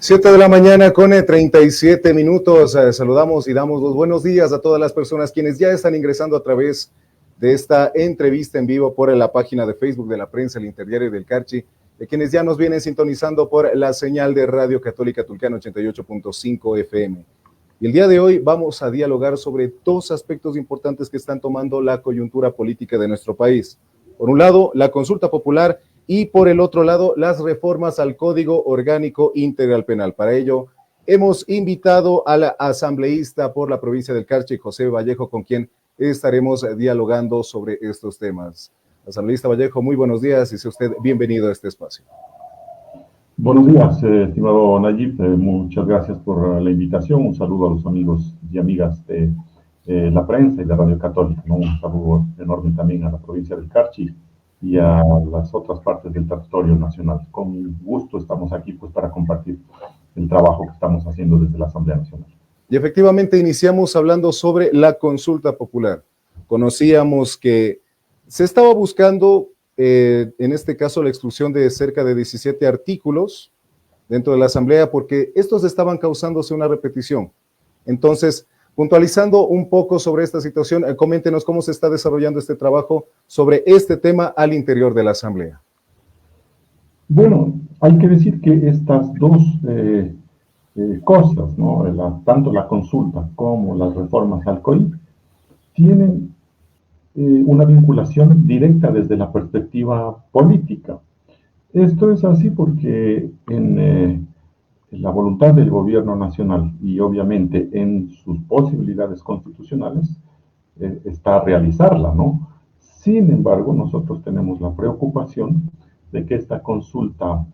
7 de la mañana con 37 minutos. Saludamos y damos los buenos días a todas las personas quienes ya están ingresando a través de esta entrevista en vivo por la página de Facebook de la Prensa, el Interdiario del Carchi, de quienes ya nos vienen sintonizando por la señal de Radio Católica Tulcán 88.5 FM. Y el día de hoy vamos a dialogar sobre dos aspectos importantes que están tomando la coyuntura política de nuestro país. Por un lado, la consulta popular, y por el otro lado, las reformas al Código Orgánico Integral Penal. Para ello, hemos invitado al asambleísta por la provincia del Carchi, José Vallejo, con quien estaremos dialogando sobre estos temas. Asambleísta Vallejo, muy buenos días y sea usted bienvenido a este espacio. Buenos días, estimado Nayib, muchas gracias por la invitación. Un saludo a los amigos y amigas de la prensa y de Radio Católica, ¿no? Un saludo enorme también a la provincia del Carchi y a las otras partes del territorio nacional. Con gusto estamos aquí pues para compartir el trabajo que estamos haciendo desde la Asamblea Nacional. Y efectivamente iniciamos hablando sobre la consulta popular. Conocíamos que se estaba buscando, en este caso, la exclusión de cerca de 17 artículos dentro de la Asamblea porque estos estaban causándose una repetición. Entonces, puntualizando un poco sobre esta situación, coméntenos cómo se está desarrollando este trabajo sobre este tema al interior de la Asamblea. Bueno, hay que decir que estas dos cosas, ¿no? Tanto la consulta como las reformas al COI, tienen una vinculación directa desde la perspectiva política. Esto es así porque en la voluntad del gobierno nacional y obviamente en sus posibilidades constitucionales está realizarla, ¿no? Sin embargo, nosotros tenemos la preocupación de que esta consulta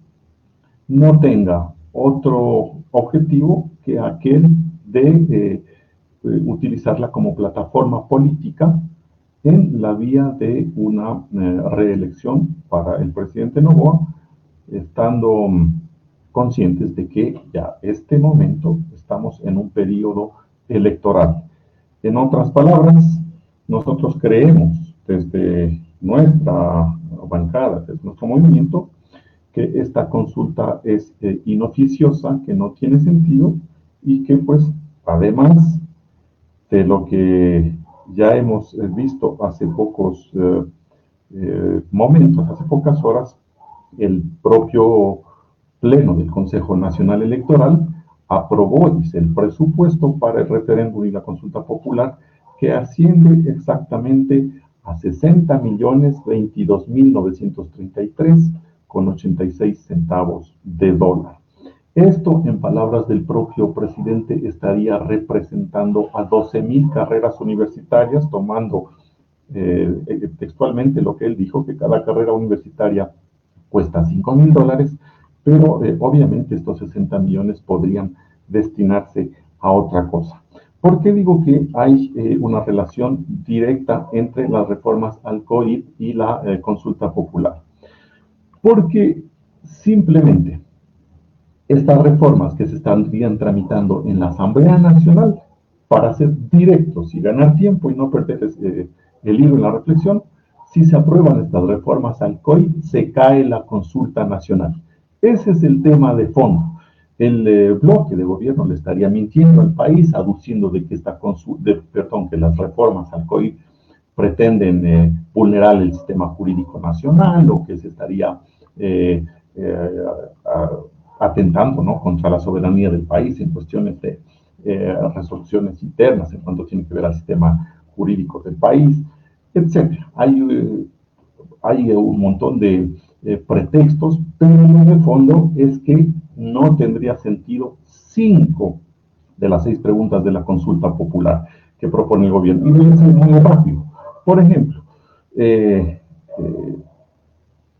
no tenga otro objetivo que aquel de utilizarla como plataforma política en la vía de una reelección para el presidente Noboa, estando conscientes de que ya este momento estamos en un periodo electoral. En otras palabras, nosotros creemos desde nuestra bancada, desde nuestro movimiento, que esta consulta es inoficiosa, que no tiene sentido y que pues además de lo que ya hemos visto hace pocos momentos, hace pocas horas, el propio Pleno del Consejo Nacional Electoral aprobó, dice, el presupuesto para el referéndum y la consulta popular que asciende exactamente a 60.022.933,86 centavos de dólar. Esto, en palabras del propio presidente, estaría representando a 12.000 carreras universitarias, tomando textualmente lo que él dijo, que cada carrera universitaria cuesta $5.000, pero obviamente estos 60 millones podrían destinarse a otra cosa. ¿Por qué digo que hay una relación directa entre las reformas al COIP y la consulta popular? Porque simplemente estas reformas que se estarían tramitando en la Asamblea Nacional, para ser directos y ganar tiempo y no perder el hilo en la reflexión, si se aprueban estas reformas al COI, se cae la consulta nacional. Ese es el tema de fondo. El bloque de gobierno le estaría mintiendo al país, aduciendo de que, que las reformas al COI pretenden vulnerar el sistema jurídico nacional o que se estaría atentando, ¿no?, contra la soberanía del país en cuestiones de resoluciones internas en cuanto tiene que ver al sistema jurídico del país, etc. Hay un montón de pretextos, pero lo de fondo es que no tendría sentido 5 de las 6 preguntas de la consulta popular que propone el gobierno. Y voy a ser muy rápido. Por ejemplo,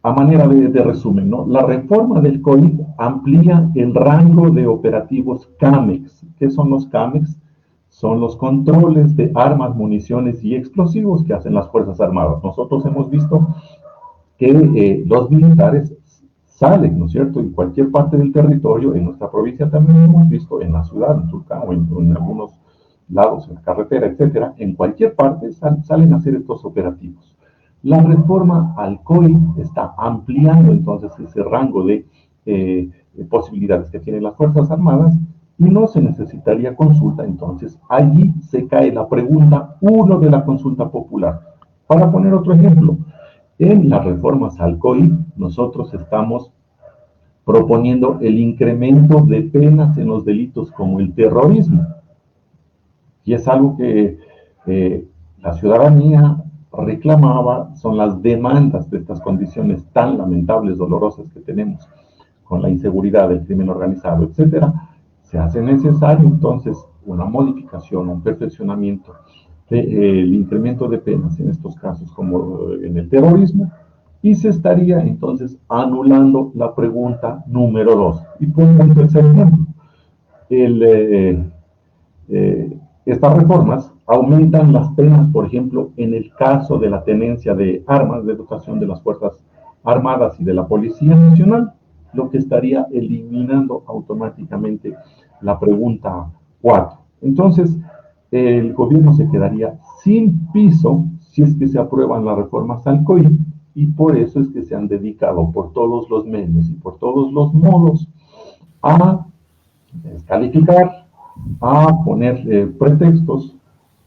a manera de resumen, ¿no?, la reforma del COIP amplía el rango de operativos CAMEX. ¿Qué son los CAMEX? Son los controles de armas, municiones y explosivos que hacen las Fuerzas Armadas. Nosotros hemos visto que los militares salen, ¿no es cierto?, en cualquier parte del territorio. En nuestra provincia también hemos visto, en la ciudad, en Tulcán, o en algunos lados, en la carretera, etcétera, en cualquier parte salen a hacer estos operativos. La reforma al COI está ampliando entonces ese rango de posibilidades que tienen las Fuerzas Armadas y no se necesitaría consulta. Entonces, allí se cae la pregunta 1 de la consulta popular. Para poner otro ejemplo, en las reformas al COI, nosotros estamos proponiendo el incremento de penas en los delitos como el terrorismo. Y es algo que la ciudadanía reclamaba, son las demandas de estas condiciones tan lamentables, dolorosas que tenemos con la inseguridad, el crimen organizado, etcétera. Se hace necesario entonces una modificación, un perfeccionamiento del incremento de penas en estos casos como en el terrorismo, y se estaría entonces anulando la pregunta número 2. Y pongo un tercer ejemplo. Estas reformas aumentan las penas, por ejemplo, en el caso de la tenencia de armas de dotación de las Fuerzas Armadas y de la Policía Nacional, lo que estaría eliminando automáticamente la pregunta 4. Entonces, el gobierno se quedaría sin piso si es que se aprueban las reformas al COI, y por eso es que se han dedicado por todos los medios y por todos los modos a descalificar, a poner pretextos,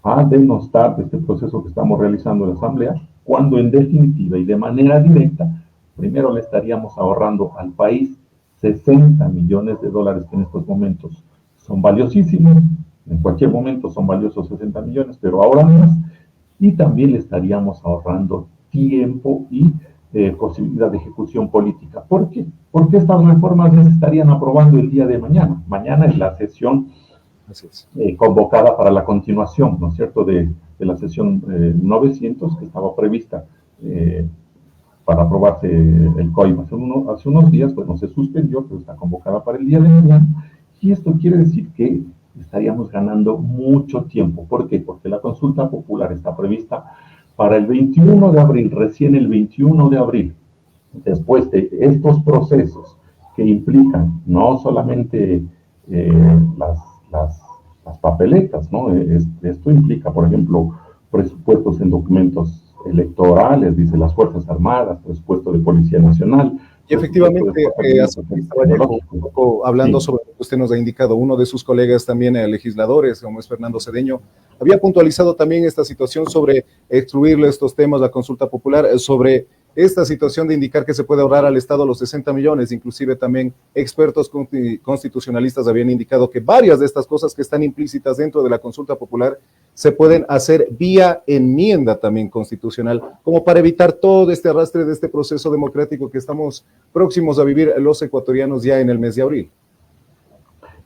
a denostar este proceso que estamos realizando en la Asamblea, cuando en definitiva y de manera directa, primero le estaríamos ahorrando al país 60 millones de dólares que en estos momentos son valiosísimos, en cualquier momento son valiosos 60 millones, pero ahora más, y también le estaríamos ahorrando tiempo y posibilidad de ejecución política. ¿Por qué? Porque estas reformas ya se estarían aprobando el día de mañana. Mañana es la sesión convocada para la continuación, ¿no es cierto?, de la sesión 900 que estaba prevista para aprobarse el COI hace unos días. Bueno, se suspendió, pero está convocada para el día de mañana, y esto quiere decir que estaríamos ganando mucho tiempo. ¿Por qué? Porque la consulta popular está prevista para el 21 de abril, recién el 21 de abril, después de estos procesos que implican no solamente las papeletas, ¿no? Esto implica, por ejemplo, presupuestos en documentos electorales, dice las Fuerzas Armadas, presupuesto de Policía Nacional. Y efectivamente, Vallejo, un poco hablando sobre lo que usted nos ha indicado, uno de sus colegas también legisladores, como es Fernando Cedeño, había puntualizado también esta situación sobre excluirle estos temas, la consulta popular, sobre esta situación de indicar que se puede ahorrar al Estado los 60 millones, inclusive también expertos constitucionalistas habían indicado que varias de estas cosas que están implícitas dentro de la consulta popular se pueden hacer vía enmienda también constitucional, como para evitar todo este arrastre de este proceso democrático que estamos próximos a vivir los ecuatorianos ya en el mes de abril.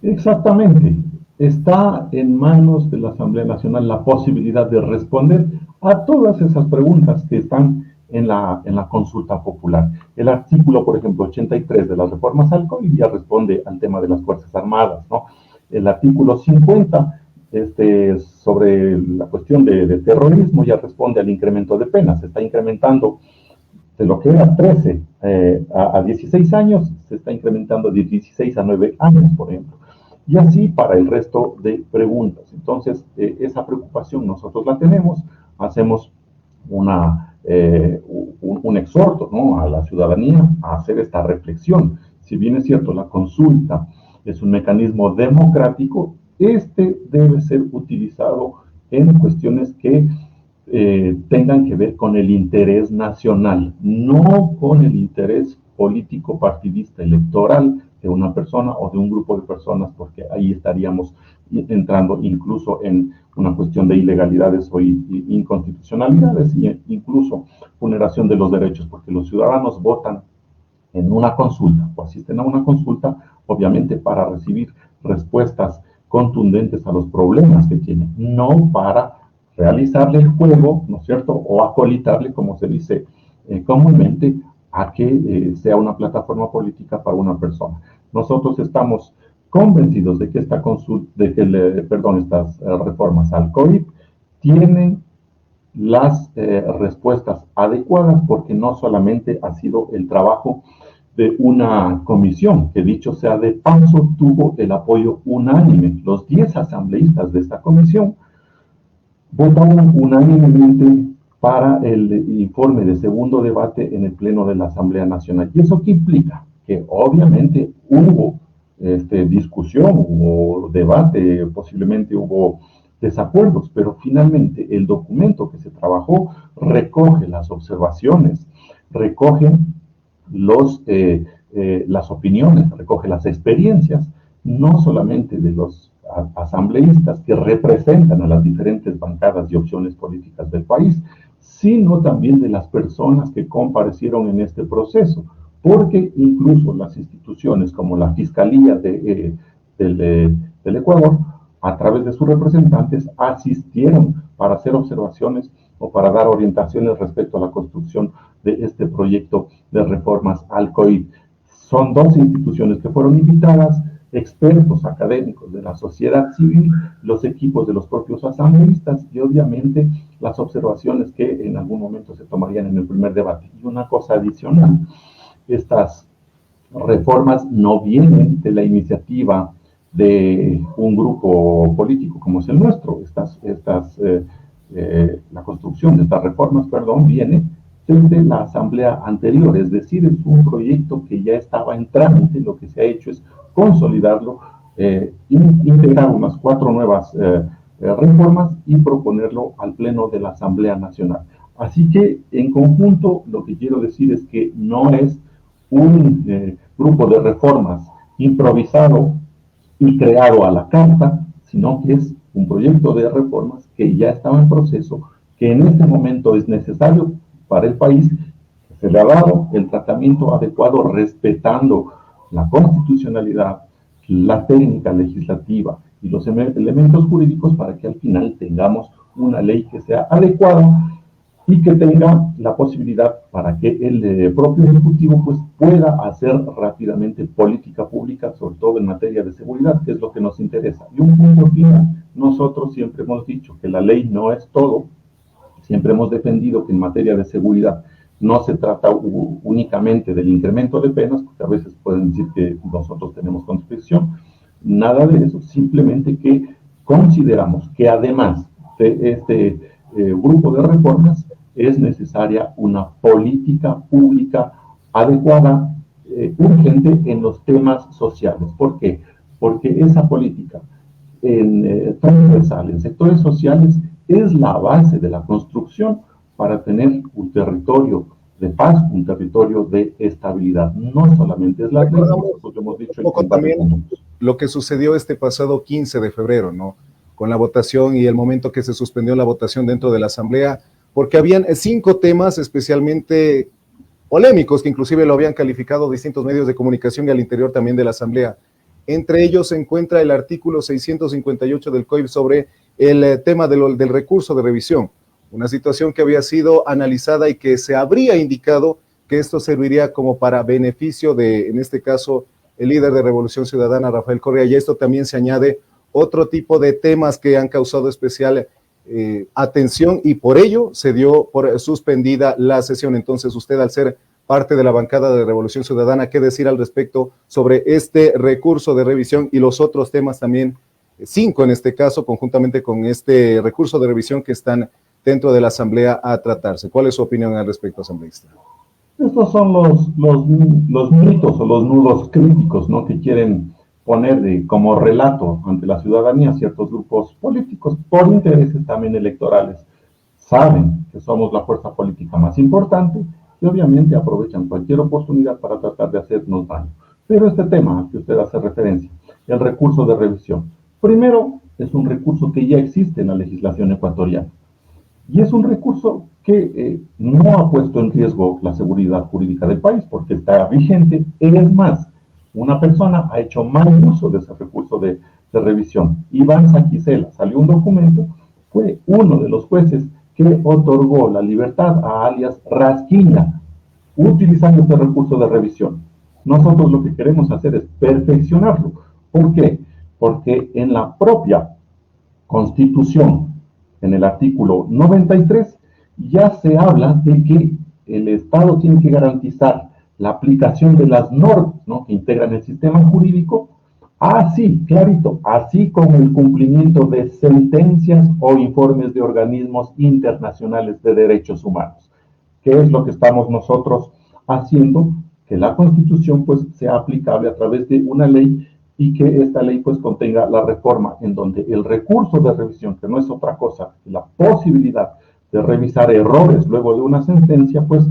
Exactamente. Está en manos de la Asamblea Nacional la posibilidad de responder a todas esas preguntas que están en la consulta popular. El artículo, por ejemplo, 83 de las reformas al COI ya responde al tema de las Fuerzas Armadas, ¿no? El artículo 50 sobre la cuestión de terrorismo ya responde al incremento de penas. Se está incrementando de lo que era 13 a 16 años, se está incrementando de 16 a 9 años, por ejemplo. Y así para el resto de preguntas. Entonces, esa preocupación nosotros la tenemos, hacemos un exhorto, ¿no?, a la ciudadanía a hacer esta reflexión. Si bien es cierto, la consulta es un mecanismo democrático, debe ser utilizado en cuestiones que tengan que ver con el interés nacional, no con el interés político partidista electoral de una persona o de un grupo de personas, porque ahí estaríamos entrando incluso en una cuestión de ilegalidades o inconstitucionalidades e incluso vulneración de los derechos, porque los ciudadanos votan en una consulta o asisten a una consulta, obviamente para recibir respuestas contundentes a los problemas que tienen, no para realizarle el juego, ¿no es cierto?, o acolitarle, como se dice comúnmente, a que sea una plataforma política para una persona. Nosotros estamos convencidos de que estas reformas al COVID tienen las respuestas adecuadas, porque no solamente ha sido el trabajo de una comisión, que dicho sea de paso, tuvo el apoyo unánime. Los 10 asambleístas de esta comisión votaron unánimemente para el informe de segundo debate en el Pleno de la Asamblea Nacional. ¿Y eso qué implica? que obviamente hubo discusión, hubo debate, posiblemente hubo desacuerdos, pero finalmente el documento que se trabajó recoge las observaciones, recoge las opiniones, recoge las experiencias, no solamente de los asambleístas que representan a las diferentes bancadas y opciones políticas del país, sino también de las personas que comparecieron en este proceso, porque incluso las instituciones como la Fiscalía del Ecuador, a través de sus representantes, asistieron para hacer observaciones o para dar orientaciones respecto a la construcción de este proyecto de reformas al COIP. Son dos instituciones que fueron invitadas, expertos académicos de la sociedad civil, los equipos de los propios asambleístas y obviamente las observaciones que en algún momento se tomarían en el primer debate. Y una cosa adicional, estas reformas no vienen de la iniciativa de un grupo político como es el nuestro. La construcción de estas reformas, viene desde la asamblea anterior, es decir, es un proyecto que ya estaba en trámite. Lo que se ha hecho es consolidarlo, integrar unas 4 nuevas reformas y proponerlo al Pleno de la Asamblea Nacional. Así que, en conjunto, lo que quiero decir es que no es un grupo de reformas improvisado y creado a la carta, sino que es un proyecto de reformas que ya estaba en proceso, que en este momento es necesario para el país, que se le ha dado el tratamiento adecuado respetando la constitucionalidad, la técnica legislativa y los elementos jurídicos para que al final tengamos una ley que sea adecuada y que tenga la posibilidad para que el propio Ejecutivo pues, pueda hacer rápidamente política pública, sobre todo en materia de seguridad, que es lo que nos interesa. Y un punto final, nosotros siempre hemos dicho que la ley no es todo, siempre hemos defendido que en materia de seguridad no se trata únicamente del incremento de penas, porque a veces pueden decir que nosotros tenemos conscripción, nada de eso, simplemente que consideramos que además de este grupo de reformas, es necesaria una política pública adecuada, urgente en los temas sociales. ¿Por qué? Porque esa política transversal en sectores sociales es la base de la construcción para tener un territorio de paz, un territorio de estabilidad. No solamente es la ley, nosotros hemos dicho. Un poco también lo que sucedió este pasado 15 de febrero, ¿no? Con la votación y el momento que se suspendió la votación dentro de la Asamblea, porque habían 5 temas especialmente polémicos, que inclusive lo habían calificado distintos medios de comunicación y al interior también de la Asamblea. Entre ellos se encuentra el artículo 658 del COIP sobre el tema del recurso de revisión, una situación que había sido analizada y que se habría indicado que esto serviría como para beneficio de, en este caso, el líder de Revolución Ciudadana, Rafael Correa, y esto también se añade otro tipo de temas que han causado especial atención y por ello se dio por suspendida la sesión. Entonces usted, al ser parte de la bancada de Revolución Ciudadana, ¿qué decir al respecto sobre este recurso de revisión y los otros temas también, 5 en este caso, conjuntamente con este recurso de revisión que están dentro de la Asamblea a tratarse? ¿Cuál es su opinión al respecto, asambleísta? Estos son los mitos o los nudos críticos, ¿no?, que quieren poner como relato ante la ciudadanía ciertos grupos políticos por intereses también electorales. Saben que somos la fuerza política más importante y obviamente aprovechan cualquier oportunidad para tratar de hacernos daño. Pero este tema al que usted hace referencia, el recurso de revisión, primero es un recurso que ya existe en la legislación ecuatoriana y es un recurso que no ha puesto en riesgo la seguridad jurídica del país porque está vigente. Es más, una persona ha hecho mal uso de ese recurso de revisión. Iván Saquicela, salió un documento, fue uno de los jueces que otorgó la libertad a alias Rasquiña, utilizando este recurso de revisión. Nosotros lo que queremos hacer es perfeccionarlo. ¿Por qué? Porque en la propia Constitución, en el artículo 93, ya se habla de que el Estado tiene que garantizar la aplicación de las normas, ¿no?, que integran el sistema jurídico, así, clarito, así como el cumplimiento de sentencias o informes de organismos internacionales de derechos humanos. ¿Qué es lo que estamos nosotros haciendo? que la Constitución pues sea aplicable a través de una ley y que esta ley pues contenga la reforma en donde el recurso de revisión, que no es otra cosa que la posibilidad de revisar errores luego de una sentencia, pues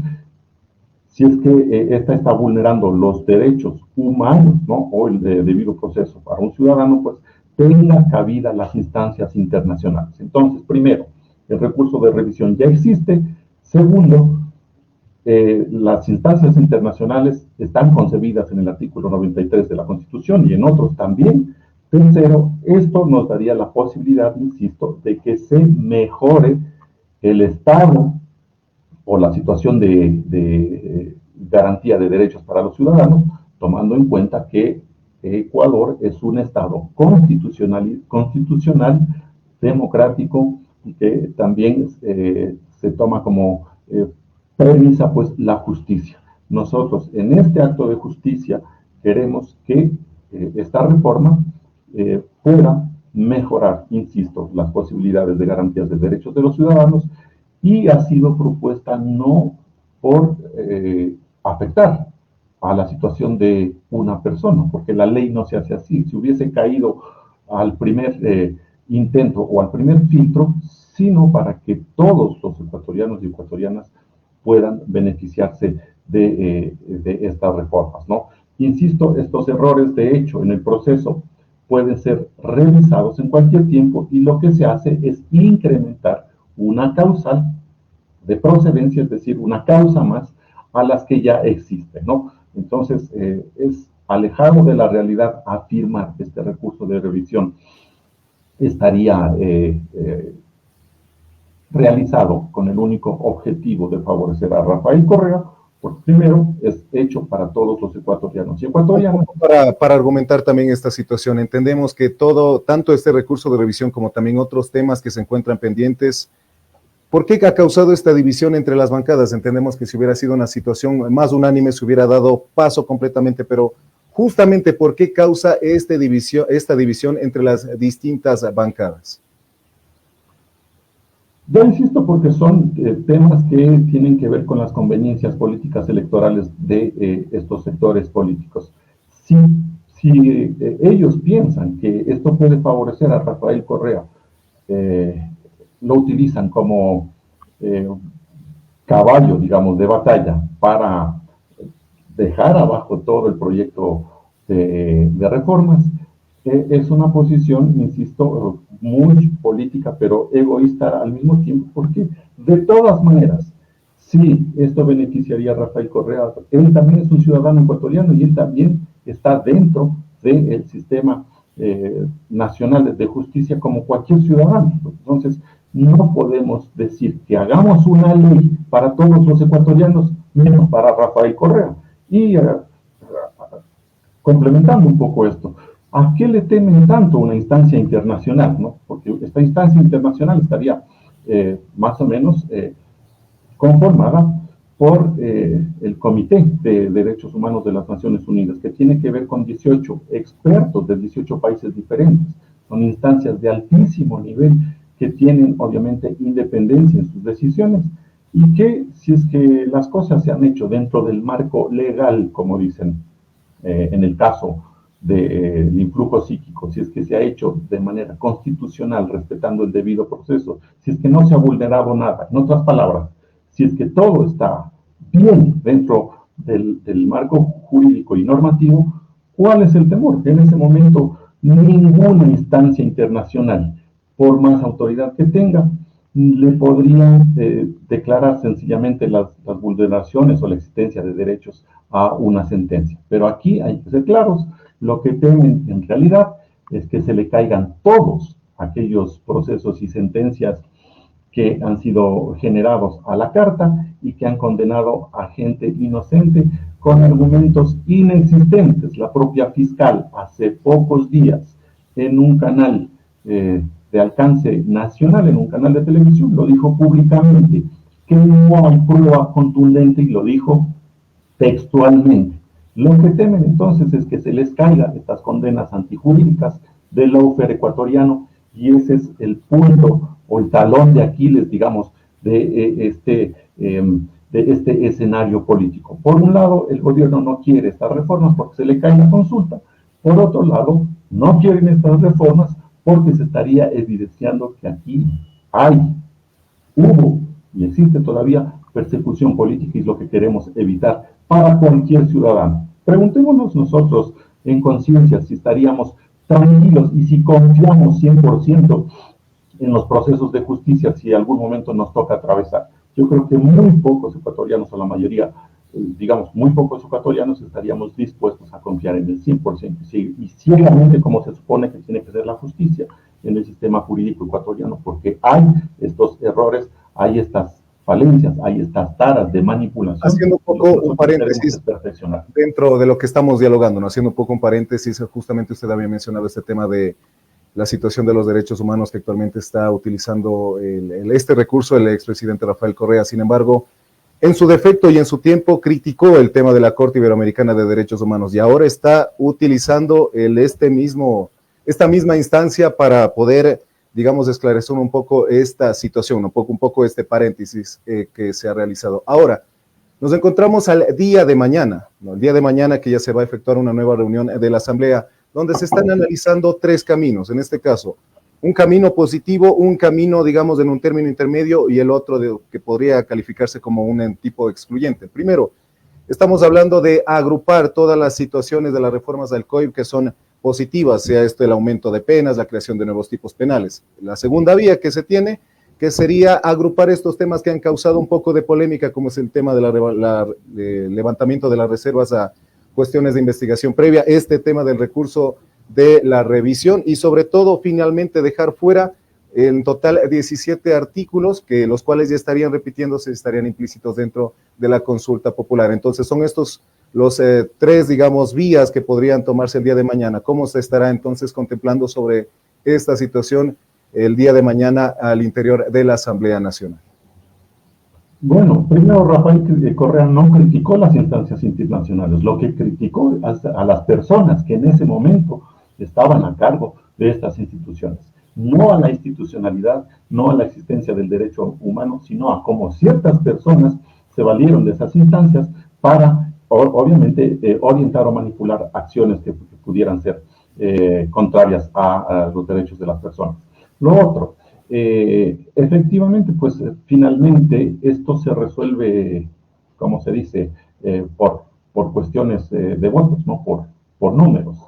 si es que esta está vulnerando los derechos humanos, ¿no? O el debido proceso para un ciudadano, pues tenga cabida las instancias internacionales. Entonces, primero, el recurso de revisión ya existe. Segundo, las instancias internacionales están concebidas en el artículo 93 de la Constitución y en otros también. Tercero, esto nos daría la posibilidad, insisto, de que se mejore el estado o la situación de garantía de derechos para los ciudadanos, tomando en cuenta que Ecuador es un estado constitucional democrático, y que también se toma como premisa pues la justicia. Nosotros en este acto de justicia queremos que esta reforma pueda mejorar, insisto, las posibilidades de garantías de derechos de los ciudadanos, y ha sido propuesta no por afectar a la situación de una persona, porque la ley no se hace así. Si hubiese caído al primer intento o al primer filtro, sino para que todos los ecuatorianos y ecuatorianas puedan beneficiarse de estas reformas, ¿no? Insisto, estos errores de hecho en el proceso pueden ser revisados en cualquier tiempo, y lo que se hace es incrementar una causal de procedencia, es decir, una causa más a las que ya existen, ¿no? Entonces, es alejado de la realidad afirmar que este recurso de revisión estaría realizado con el único objetivo de favorecer a Rafael Correa, porque primero es hecho para todos los ecuatorianos y ecuatorianas. Para argumentar también esta situación, entendemos que tanto este recurso de revisión como también otros temas que se encuentran pendientes, ¿por qué ha causado esta división entre las bancadas? Entendemos que si hubiera sido una situación más unánime se hubiera dado paso completamente, pero justamente ¿por qué causa esta división entre las distintas bancadas? Yo insisto porque son temas que tienen que ver con las conveniencias políticas electorales de estos sectores políticos. Si ellos piensan que esto puede favorecer a Rafael Correa, lo utilizan como caballo, digamos, de batalla para dejar abajo todo el proyecto de reformas, es una posición, insisto, muy política, pero egoísta al mismo tiempo, porque de todas maneras, si esto beneficiaría a Rafael Correa, él también es un ciudadano ecuatoriano y él también está dentro del sistema nacional de justicia como cualquier ciudadano. Entonces, no podemos decir que hagamos una ley para todos los ecuatorianos, menos para Rafael Correa. Y complementando un poco esto, ¿a qué le temen tanto una instancia internacional, ¿no? Porque esta instancia internacional estaría más o menos conformada por el Comité de Derechos Humanos de las Naciones Unidas, que tiene que ver con 18 expertos de 18 países diferentes. Son instancias de altísimo nivel que tienen obviamente independencia en sus decisiones, y que si es que las cosas se han hecho dentro del marco legal, como dicen en el caso del influjo psíquico, si es que se ha hecho de manera constitucional, respetando el debido proceso, si es que no se ha vulnerado nada, en otras palabras, si es que todo está bien dentro del marco jurídico y normativo, ¿cuál es el temor? En ese momento, ninguna instancia internacional, por más autoridad que tenga, le podría declarar sencillamente las vulneraciones o la existencia de derechos a una sentencia. Pero aquí hay que ser claros, lo que temen en realidad es que se le caigan todos aquellos procesos y sentencias que han sido generados a la carta y que han condenado a gente inocente con argumentos inexistentes. La propia fiscal hace pocos días en un canal de alcance nacional, en un canal de televisión, lo dijo públicamente, que no hay prueba contundente, y lo dijo textualmente. Lo que temen entonces es que se les caigan estas condenas antijurídicas del lawfare ecuatoriano, y ese es el punto o el talón de Aquiles, digamos, de este de este escenario político. Por un lado, el gobierno no quiere estas reformas porque se le cae la consulta. Por otro lado, no quieren estas reformas porque se estaría evidenciando que aquí hubo y existe todavía persecución política y es lo que queremos evitar para cualquier ciudadano. Preguntémonos nosotros en conciencia si estaríamos tranquilos y si confiamos 100% en los procesos de justicia si en algún momento nos toca atravesar. Yo creo que muy pocos ecuatorianos, o la mayoría, digamos, muy pocos ecuatorianos estaríamos dispuestos a confiar en el 100% y ciegamente como se supone que tiene que ser la justicia en el sistema jurídico ecuatoriano, porque hay estos errores, hay estas falencias, hay estas taras de manipulación. Haciendo un poco un paréntesis dentro de lo que estamos dialogando, ¿no? Haciendo un poco un paréntesis, justamente usted había mencionado este tema de la situación de los derechos humanos que actualmente está utilizando este recurso el expresidente Rafael Correa. Sin embargo, en su defecto y en su tiempo criticó el tema de la Corte Iberoamericana de Derechos Humanos y ahora está utilizando esta misma instancia para poder, digamos, esclarecer un poco esta situación, un poco este paréntesis que se ha realizado. Ahora, nos encontramos al día de mañana, ¿no? El día de mañana que ya se va a efectuar una nueva reunión de la Asamblea, donde se están analizando tres caminos, en este caso, un camino positivo, un camino, digamos, en un término intermedio y el otro que podría calificarse como un tipo excluyente. Primero, estamos hablando de agrupar todas las situaciones de las reformas del COIP que son positivas, sea esto el aumento de penas, la creación de nuevos tipos penales. La segunda vía que se tiene, que sería agrupar estos temas que han causado un poco de polémica, como es el tema del levantamiento de las reservas a cuestiones de investigación previa, este tema del recurso de la revisión y sobre todo finalmente dejar fuera en total 17 artículos que los cuales ya estarían repitiéndose, estarían implícitos dentro de la consulta popular. Entonces son estos los tres, digamos, vías que podrían tomarse el día de mañana. ¿Cómo se estará entonces contemplando sobre esta situación el día de mañana al interior de la Asamblea Nacional? Bueno, primero Rafael Correa no criticó las instancias internacionales, lo que criticó a las personas que en ese momento estaban a cargo de estas instituciones, no a la institucionalidad, no a la existencia del derecho humano, sino a cómo ciertas personas se valieron de esas instancias para, obviamente, orientar o manipular acciones que pudieran ser contrarias a los derechos de las personas. Lo otro, efectivamente, pues finalmente esto se resuelve, como se dice, por cuestiones de votos, ¿no? Por números,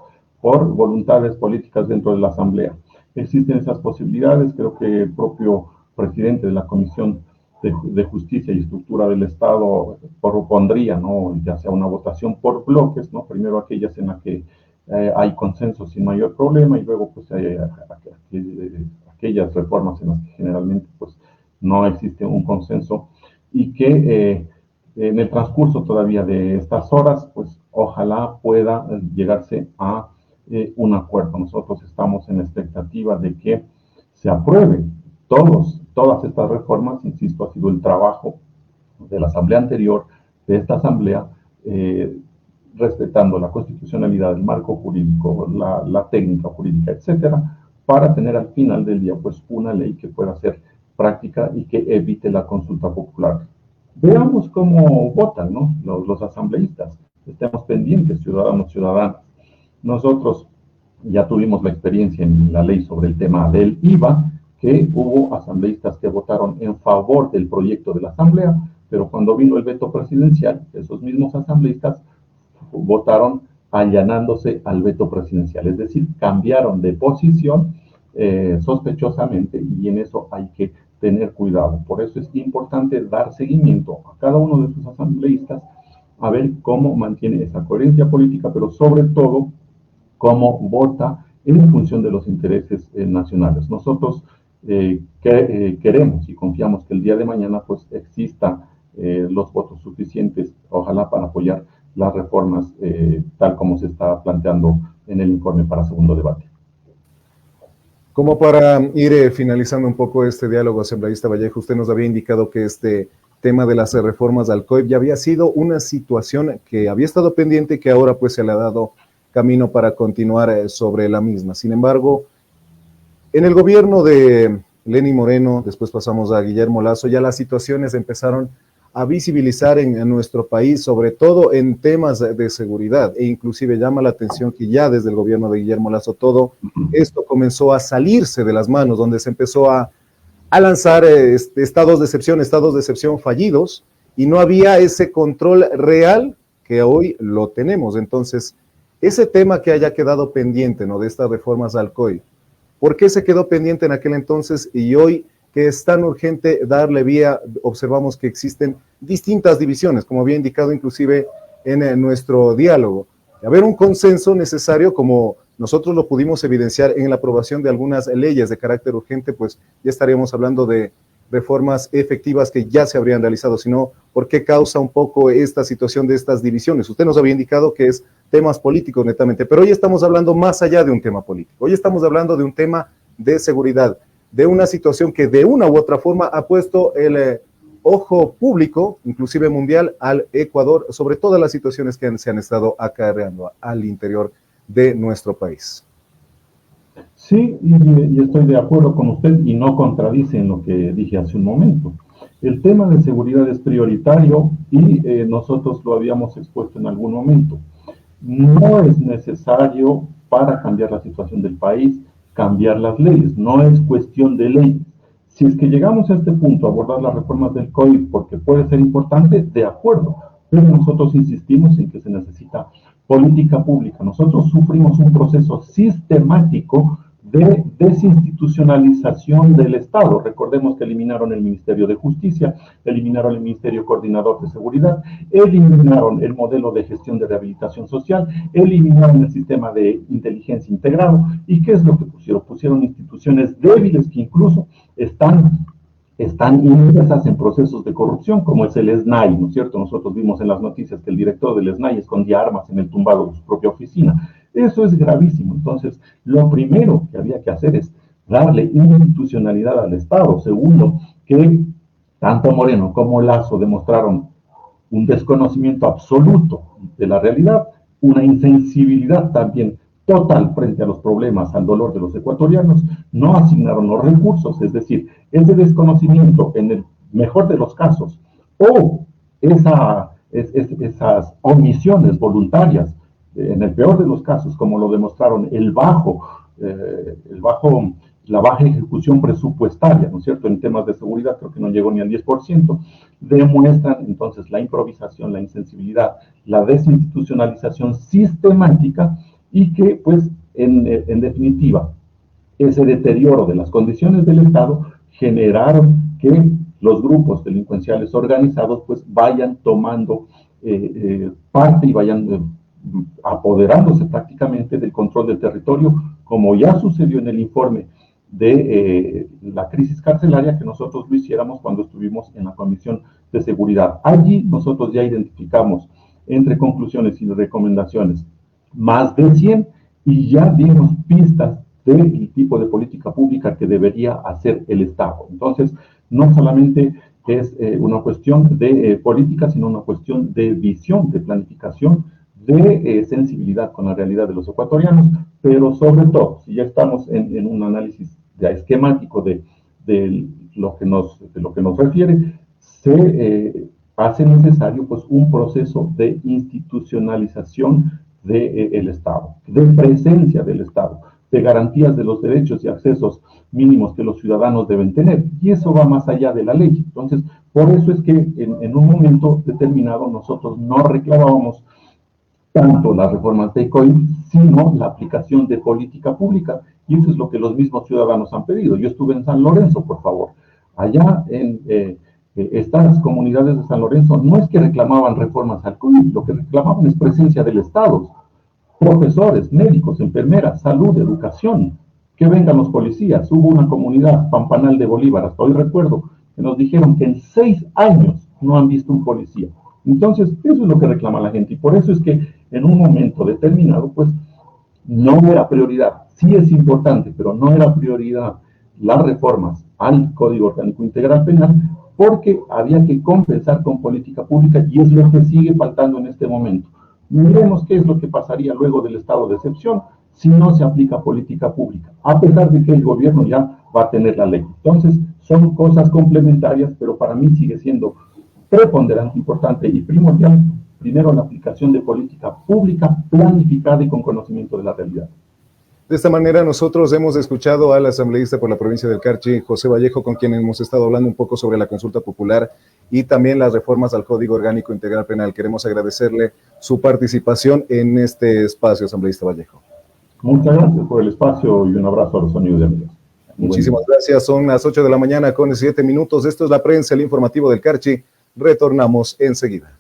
por voluntades políticas dentro de la Asamblea. Existen esas posibilidades, creo que el propio presidente de la Comisión de Justicia y Estructura del Estado propondría, ¿no? Ya sea una votación por bloques, ¿no? Primero aquellas en las que hay consenso sin mayor problema y luego pues aquellas reformas en las que generalmente pues no existe un consenso y que en el transcurso todavía de estas horas pues ojalá pueda llegarse a un acuerdo. Nosotros estamos en expectativa de que se aprueben todas estas reformas. Insisto, ha sido el trabajo de la asamblea anterior, de esta asamblea, respetando la constitucionalidad, el marco jurídico, la técnica jurídica, etcétera, para tener al final del día pues una ley que pueda ser práctica y que evite la consulta popular. Veamos cómo votan, ¿no? los asambleístas. Estemos pendientes, ciudadanas. Nosotros ya tuvimos la experiencia en la ley sobre el tema del IVA, que hubo asambleístas que votaron en favor del proyecto de la asamblea, pero cuando vino el veto presidencial, esos mismos asambleístas votaron allanándose al veto presidencial, es decir, cambiaron de posición sospechosamente y en eso hay que tener cuidado. Por eso es importante dar seguimiento a cada uno de sus asambleístas a ver cómo mantiene esa coherencia política, pero sobre todo cómo vota en función de los intereses nacionales. Nosotros queremos y confiamos que el día de mañana pues existan los votos suficientes, ojalá para apoyar las reformas tal como se está planteando en el informe para segundo debate. Como para ir finalizando un poco este diálogo, asambleísta Vallejo, usted nos había indicado que este tema de las reformas al COIP ya había sido una situación que había estado pendiente y que ahora pues se le ha dado camino para continuar sobre la misma. Sin embargo, en el gobierno de Lenín Moreno, después pasamos a Guillermo Lasso, ya las situaciones empezaron a visibilizar en nuestro país, sobre todo en temas de seguridad, e inclusive llama la atención que ya desde el gobierno de Guillermo Lasso todo esto comenzó a salirse de las manos, donde se empezó a lanzar estados de excepción fallidos, y no había ese control real que hoy lo tenemos. Entonces, ese tema que haya quedado pendiente, ¿no?, de estas reformas al COI, ¿por qué se quedó pendiente en aquel entonces y hoy que es tan urgente darle vía? Observamos que existen distintas divisiones, como había indicado inclusive en nuestro diálogo. Haber un consenso necesario, como nosotros lo pudimos evidenciar en la aprobación de algunas leyes de carácter urgente, pues ya estaríamos hablando de reformas efectivas que ya se habrían realizado, sino por qué causa un poco esta situación de estas divisiones. Usted nos había indicado que es temas políticos netamente, pero hoy estamos hablando más allá de un tema político. Hoy estamos hablando de un tema de seguridad, de una situación que de una u otra forma ha puesto el ojo público, inclusive mundial, al Ecuador, sobre todas las situaciones que se han estado acarreando al interior de nuestro país. Sí, y estoy de acuerdo con usted y no contradice en lo que dije hace un momento. El tema de seguridad es prioritario y nosotros lo habíamos expuesto en algún momento. No es necesario para cambiar la situación del país cambiar las leyes, no es cuestión de leyes. Si es que llegamos a este punto, abordar las reformas del COVID porque puede ser importante, de acuerdo, pero nosotros insistimos en que se necesita política pública. Nosotros sufrimos un proceso sistemático de desinstitucionalización del Estado. Recordemos que eliminaron el Ministerio de Justicia, eliminaron el Ministerio Coordinador de Seguridad, eliminaron el modelo de gestión de rehabilitación social, eliminaron el sistema de inteligencia integrado. ¿Y qué es lo que pusieron? Pusieron instituciones débiles que incluso están inmersas en procesos de corrupción, como es el SNAI, ¿no es cierto? Nosotros vimos en las noticias que el director del SNAI escondía armas en el tumbado de su propia oficina. Eso es gravísimo. Entonces, lo primero que había que hacer es darle institucionalidad al Estado. Segundo, que tanto Moreno como Lasso demostraron un desconocimiento absoluto de la realidad, una insensibilidad también total frente a los problemas, al dolor de los ecuatorianos, no asignaron los recursos, es decir, ese desconocimiento en el mejor de los casos, o esas omisiones voluntarias, en el peor de los casos, como lo demostraron la baja ejecución presupuestaria, ¿no es cierto?, en temas de seguridad, creo que no llegó ni al 10%, demuestran entonces la improvisación, la insensibilidad, la desinstitucionalización sistemática, y que, pues, en definitiva, ese deterioro de las condiciones del Estado generaron que los grupos delincuenciales organizados, pues, vayan tomando parte y vayan apoderándose prácticamente del control del territorio, como ya sucedió en el informe de la crisis carcelaria, que nosotros lo hiciéramos cuando estuvimos en la Comisión de Seguridad. Allí nosotros ya identificamos, entre conclusiones y recomendaciones, más de 100, y ya dimos pistas del tipo de política pública que debería hacer el Estado. Entonces, no solamente es una cuestión de política, sino una cuestión de visión, de planificación, de sensibilidad con la realidad de los ecuatorianos, pero sobre todo, si ya estamos en un análisis ya esquemático de lo que nos refiere, se hace necesario, pues, un proceso de institucionalización del Estado, de presencia del Estado, de garantías de los derechos y accesos mínimos que los ciudadanos deben tener, y eso va más allá de la ley. Entonces, por eso es que en un momento determinado nosotros no reclamábamos tanto las reformas de COI, sino la aplicación de política pública, y eso es lo que los mismos ciudadanos han pedido. Yo estuve en San Lorenzo, por favor, allá en estas comunidades de San Lorenzo no es que reclamaban reformas al COI, lo que reclamaban es presencia del Estado, profesores, médicos, enfermeras, salud, educación, que vengan los policías. Hubo una comunidad, Pampanal de Bolívar, hasta hoy recuerdo, que nos dijeron que en 6 años no han visto un policía. Entonces, eso es lo que reclama la gente, y por eso es que en un momento determinado, pues, no era prioridad. Sí es importante, pero no era prioridad las reformas al Código Orgánico Integral Penal, porque había que compensar con política pública, y es lo que sigue faltando en este momento. Miremos qué es lo que pasaría luego del estado de excepción si no se aplica política pública, a pesar de que el gobierno ya va a tener la ley. Entonces, son cosas complementarias, pero para mí sigue siendo preponderante, importante y primordial, primero la aplicación de política pública planificada y con conocimiento de la realidad. De esta manera nosotros hemos escuchado al asambleísta por la provincia del Carchi, José Vallejo, con quien hemos estado hablando un poco sobre la consulta popular y también las reformas al Código Orgánico Integral Penal. Queremos agradecerle su participación en este espacio, asambleísta Vallejo. Muchas gracias por el espacio y un abrazo a los amigos y amigas. Muchísimas gracias. Son las 8 de la mañana con 17 minutos. Esto es La Prensa, el informativo del Carchi. Retornamos enseguida.